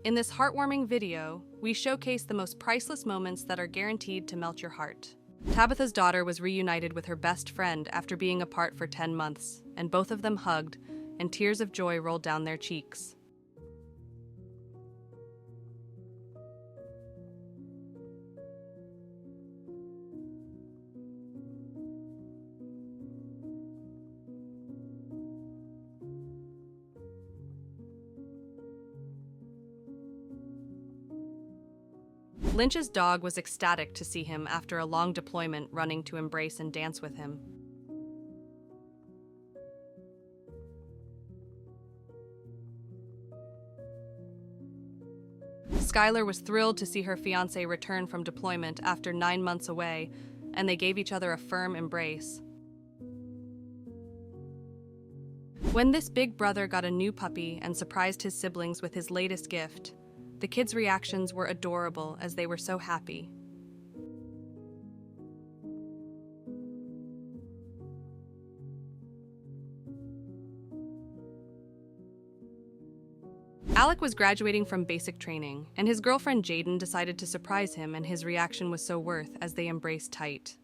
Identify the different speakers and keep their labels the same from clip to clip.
Speaker 1: In this heartwarming video, we showcase the most priceless moments that are guaranteed to melt your heart. Tabitha's daughter was reunited with her best friend after being apart for 10 months, and both of them hugged, and tears of joy rolled down their cheeks. Lynch's dog was ecstatic to see him after a long deployment, running to embrace and dance with him. Skylar was thrilled to see her fiancé return from deployment after 9 months away, and they gave each other a firm embrace. When this big brother got a new puppy and surprised his siblings with his latest gift, the kids' reactions were adorable as they were so happy. Alec was graduating from basic training, and his girlfriend Jaden decided to surprise him, and his reaction was so worth as they embraced tight.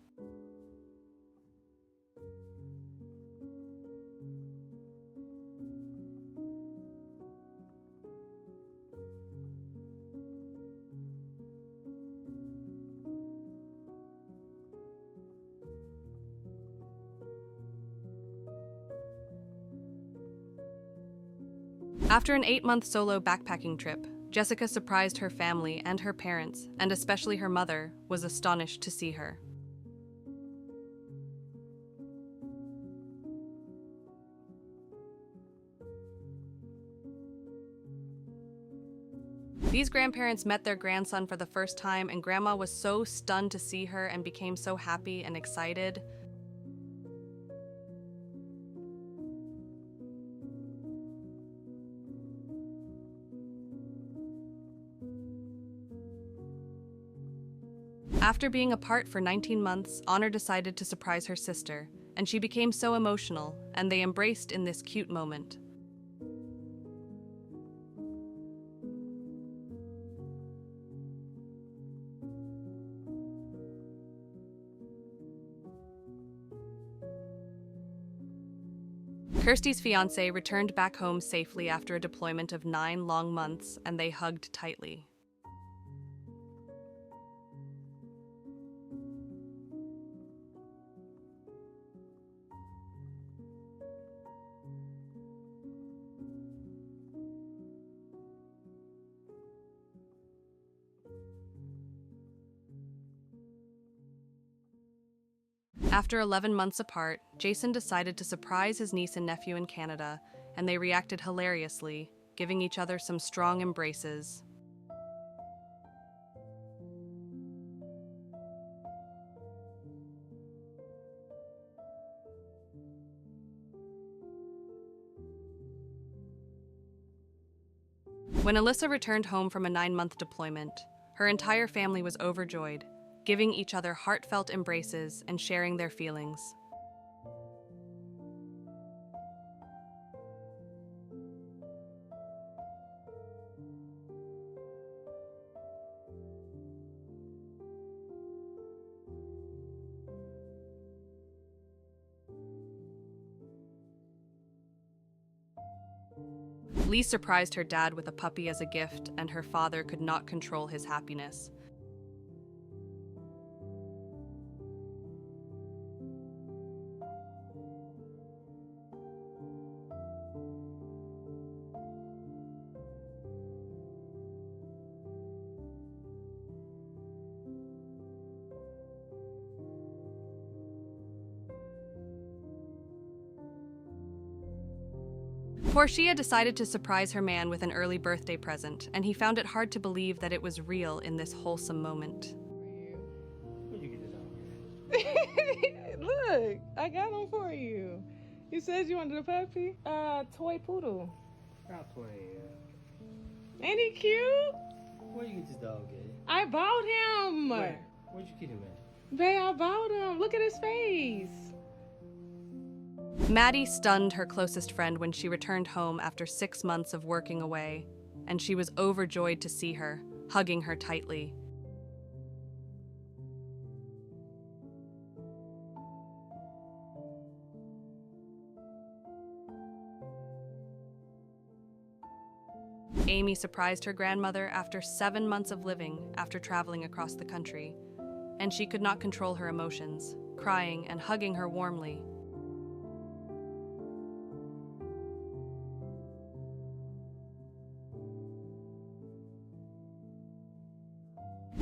Speaker 1: After an 8-month solo backpacking trip, Jessica surprised her family and her parents, and especially her mother, was astonished to see her. These grandparents met their grandson for the first time, and Grandma was so stunned to see her and became so happy and excited. After being apart for 19 months, Honor decided to surprise her sister, and she became so emotional, and they embraced in this cute moment. Kirsty's fiancé returned back home safely after a deployment of 9 long months, and they hugged tightly. After 11 months apart, Jason decided to surprise his niece and nephew in Canada, and they reacted hilariously, giving each other some strong embraces. When Alyssa returned home from a 9-month deployment, her entire family was overjoyed, giving each other heartfelt embraces and sharing their feelings. Lee surprised her dad with a puppy as a gift, and her father could not control his happiness. Portia decided to surprise her man with an early birthday present, and he found it hard to believe that it was real in this wholesome moment.
Speaker 2: Where'd you get this out?
Speaker 3: Look, I got him for you. You said you wanted a puppy? Toy poodle.
Speaker 2: Stop playing.
Speaker 3: Ain't he cute?
Speaker 2: Where'd you get this dog at?
Speaker 3: I bought him.
Speaker 2: Where'd you get him at?
Speaker 3: Babe, I bought him. Look at his face.
Speaker 1: Maddie stunned her closest friend when she returned home after 6 months of working away, and she was overjoyed to see her, hugging her tightly. Amy surprised her grandmother after 7 months of living after traveling across the country, and she could not control her emotions, crying and hugging her warmly.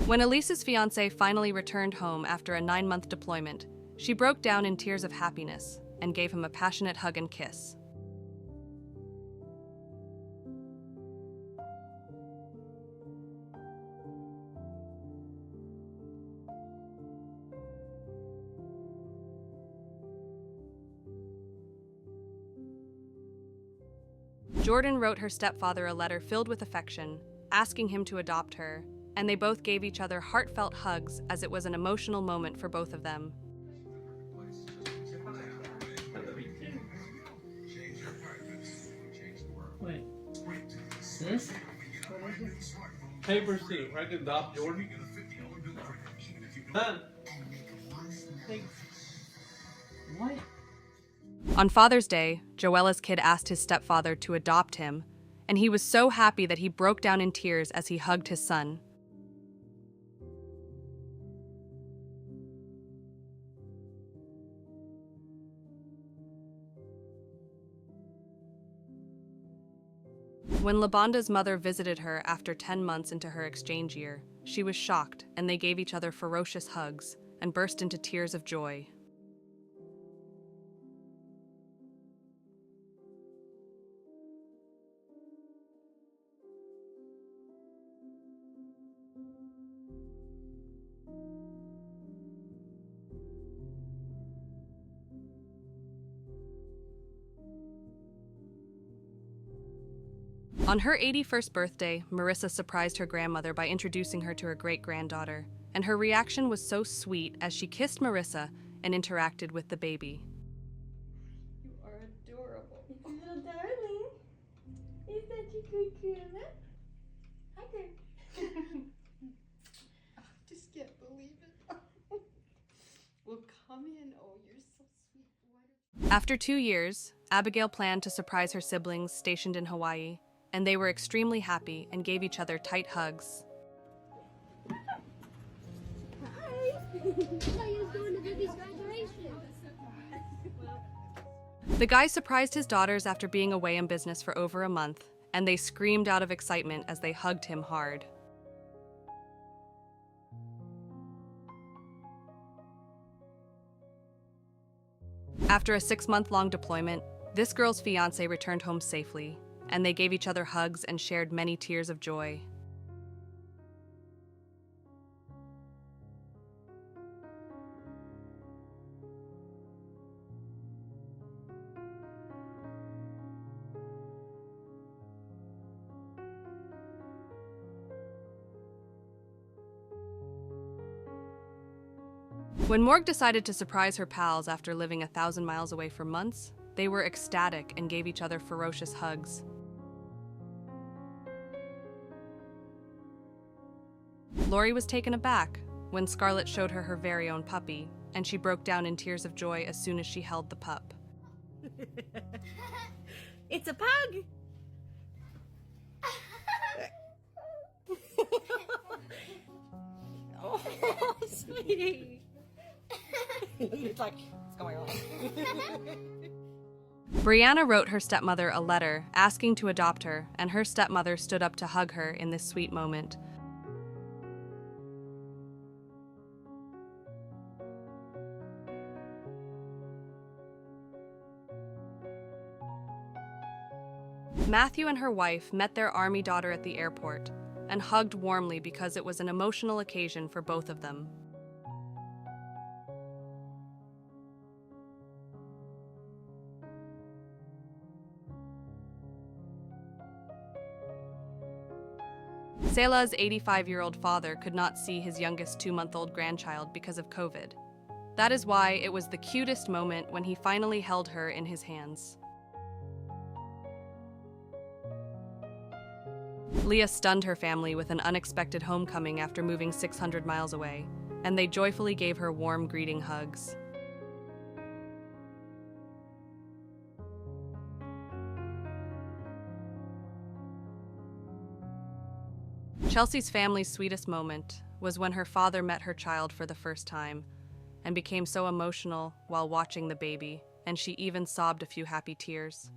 Speaker 1: When Elise's fiancé finally returned home after a 9-month deployment, she broke down in tears of happiness and gave him a passionate hug and kiss. Jordan wrote her stepfather a letter filled with affection, asking him to adopt her, and they both gave each other heartfelt hugs as it was an emotional moment for both of them.
Speaker 2: Wait. This? Paper suit. I can adopt Jordan. Huh? Hey. What?
Speaker 1: On Father's Day, Joella's kid asked his stepfather to adopt him, and he was so happy that he broke down in tears as he hugged his son. When Labanda's mother visited her after 10 months into her exchange year, she was shocked, and they gave each other ferocious hugs and burst into tears of joy. On her 81st birthday, Marissa surprised her grandmother by introducing her to her great-granddaughter, and her reaction was so sweet as she kissed Marissa and interacted with the baby.
Speaker 4: You are adorable. It's a little darling. Is that your good grandma? Hi, Grandma. I just can't believe it. Well, come in. Oh, you're so sweet.
Speaker 1: After 2 years, Abigail planned to surprise her siblings stationed in Hawaii, and they were extremely happy and gave each other tight hugs.
Speaker 4: Hi. I thought you was going to baby's graduation.
Speaker 1: The guy surprised his daughters after being away in business for over a month, and they screamed out of excitement as they hugged him hard. After a 6-month-long deployment, this girl's fiancé returned home safely, and they gave each other hugs and shared many tears of joy. When Morg decided to surprise her pals after living 1,000 miles away for months, they were ecstatic and gave each other ferocious hugs. Lori was taken aback when Scarlett showed her her very own puppy, and she broke down in tears of joy as soon as she held the pup.
Speaker 4: It's a pug. Oh, sweetie. It's like, what's going on?
Speaker 1: Brianna wrote her stepmother a letter asking to adopt her, and her stepmother stood up to hug her in this sweet moment. Matthew and her wife met their Army daughter at the airport and hugged warmly because it was an emotional occasion for both of them. Selah's 85-year-old father could not see his youngest 2-month-old grandchild because of COVID. That is why it was the cutest moment when he finally held her in his hands. Leah stunned her family with an unexpected homecoming after moving 600 miles away, and they joyfully gave her warm greeting hugs. Chelsea's family's sweetest moment was when her father met her child for the first time and became so emotional while watching the baby, and she even sobbed a few happy tears.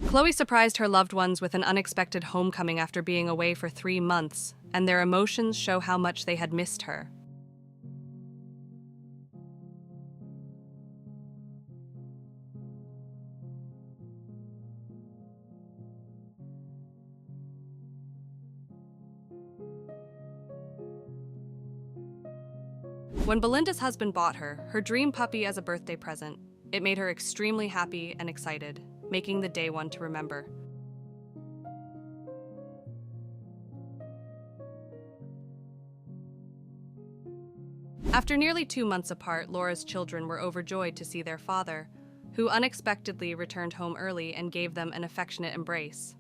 Speaker 1: Chloe surprised her loved ones with an unexpected homecoming after being away for 3 months, and their emotions show how much they had missed her. When Belinda's husband bought her dream puppy as a birthday present, it made her extremely happy and excited, making the day one to remember. After nearly 2 months apart, Laura's children were overjoyed to see their father, who unexpectedly returned home early and gave them an affectionate embrace.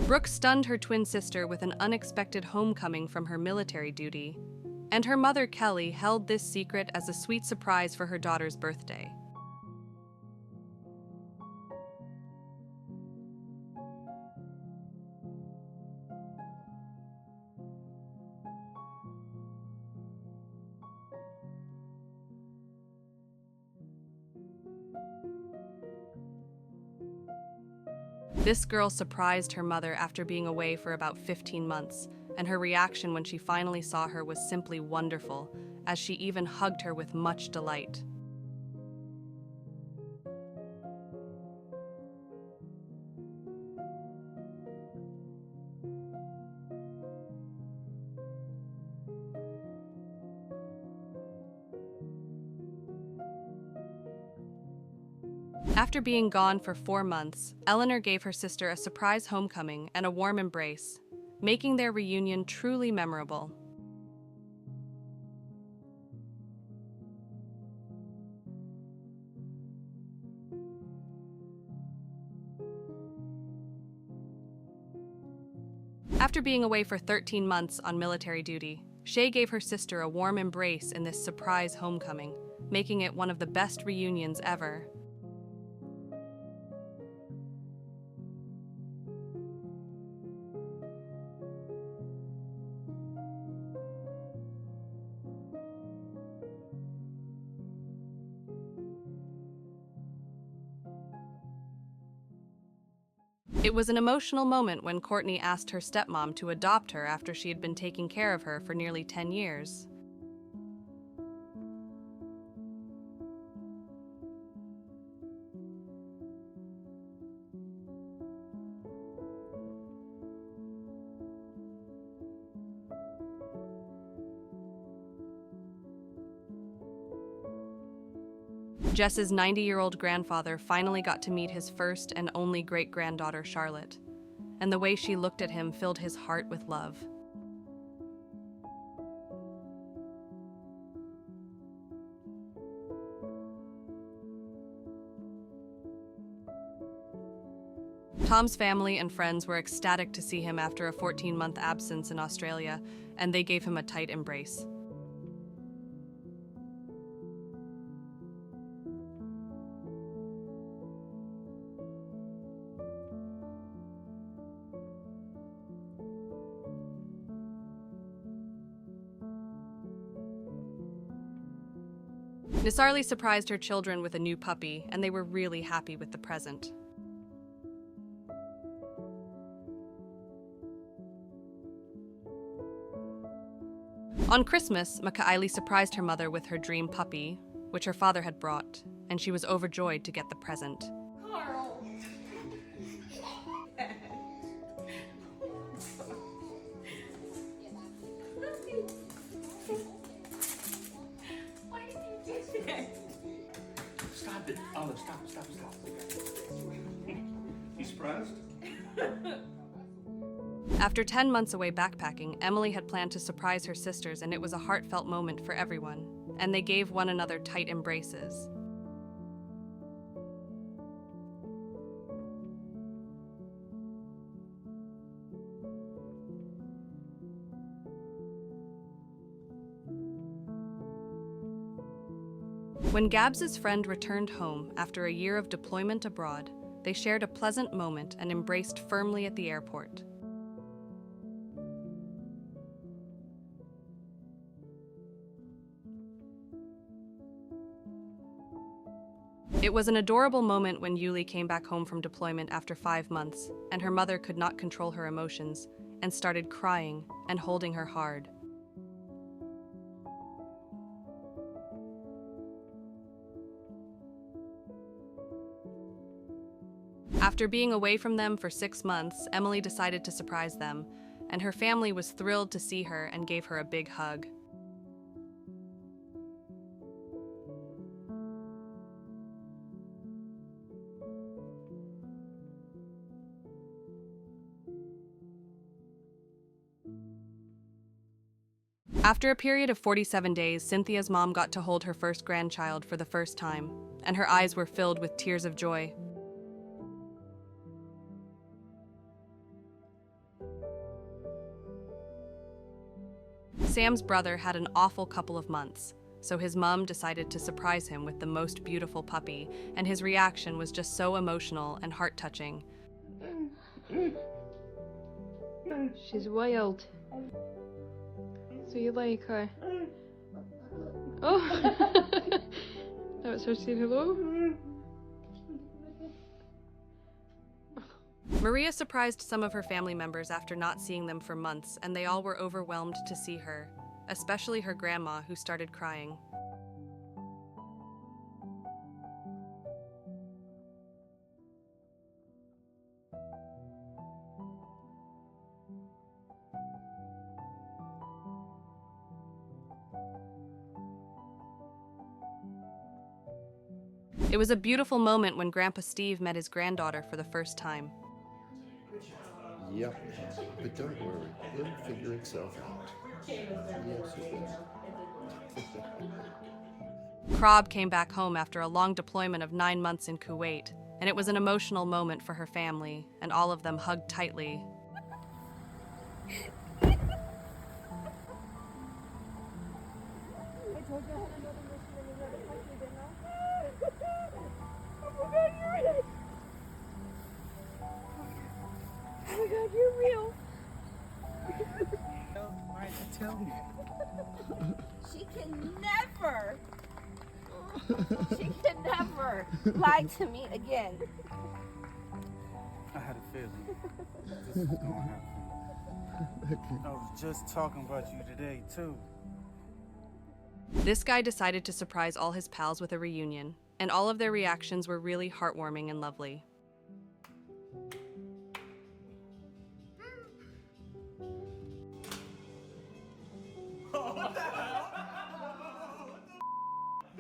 Speaker 1: Brooke stunned her twin sister with an unexpected homecoming from her military duty, and her mother, Kelly, held this secret as a sweet surprise for her daughter's birthday. This girl surprised her mother after being away for about 15 months, and her reaction when she finally saw her was simply wonderful, as she even hugged her with much delight. After being gone for 4 months, Eleanor gave her sister a surprise homecoming and a warm embrace, making their reunion truly memorable. After being away for 13 months on military duty, Shay gave her sister a warm embrace in this surprise homecoming, making it one of the best reunions ever. It was an emotional moment when Courtney asked her stepmom to adopt her after she had been taking care of her for nearly 10 years. Jess's 90-year-old grandfather finally got to meet his first and only great-granddaughter, Charlotte, and the way she looked at him filled his heart with love. Tom's family and friends were ecstatic to see him after a 14-month absence in Australia, and they gave him a tight embrace. Nisarli surprised her children with a new puppy, and they were really happy with the present. On Christmas, Makaili surprised her mother with her dream puppy, which her father had brought, and she was overjoyed to get the present.
Speaker 4: Carl. Why did you do that?
Speaker 2: Stop it. Olive, stop. You surprised?
Speaker 1: After 10 months away backpacking, Emily had planned to surprise her sisters, and it was a heartfelt moment for everyone, and they gave one another tight embraces. When Gabs's friend returned home after a year of deployment abroad, they shared a pleasant moment and embraced firmly at the airport. It was an adorable moment when Yuli came back home from deployment after 5 months, and her mother could not control her emotions and started crying and holding her hard. After being away from them for 6 months, Emily decided to surprise them, and her family was thrilled to see her and gave her a big hug. After a period of 47 days, Cynthia's mom got to hold her first grandchild for the first time, and her eyes were filled with tears of joy. Sam's brother had an awful couple of months, so his mom decided to surprise him with the most beautiful puppy, and his reaction was just so emotional and heart-touching.
Speaker 5: She's wild. So you like her? Oh! That's her saying hello?
Speaker 1: Maria surprised some of her family members after not seeing them for months, and they all were overwhelmed to see her, especially her grandma, who started crying. It was a beautiful moment when Grandpa Steve met his granddaughter for the first time.
Speaker 6: Yep, but don't worry, it'll figure itself out. Yes, it will.
Speaker 1: Krob came back home after a long deployment of 9 months in Kuwait, and it was an emotional moment for her family, and all of them hugged tightly.
Speaker 4: Oh my god, you're real.
Speaker 2: Why did you tell me?
Speaker 7: She can never lie to me again.
Speaker 8: I had a feeling this was gonna happen. I was just talking about you today too.
Speaker 1: This guy decided to surprise all his pals with a reunion, and all of their reactions were really heartwarming and lovely.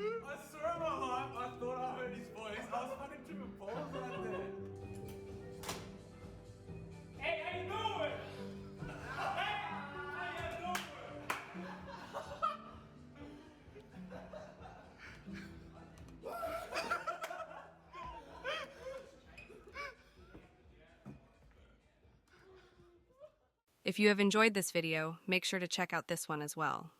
Speaker 2: I swear on my life, I thought I heard his voice. I was fucking tripping balls right there. Hey, how you doing? How you doing?
Speaker 1: If you have enjoyed this video, make sure to check out this one as well.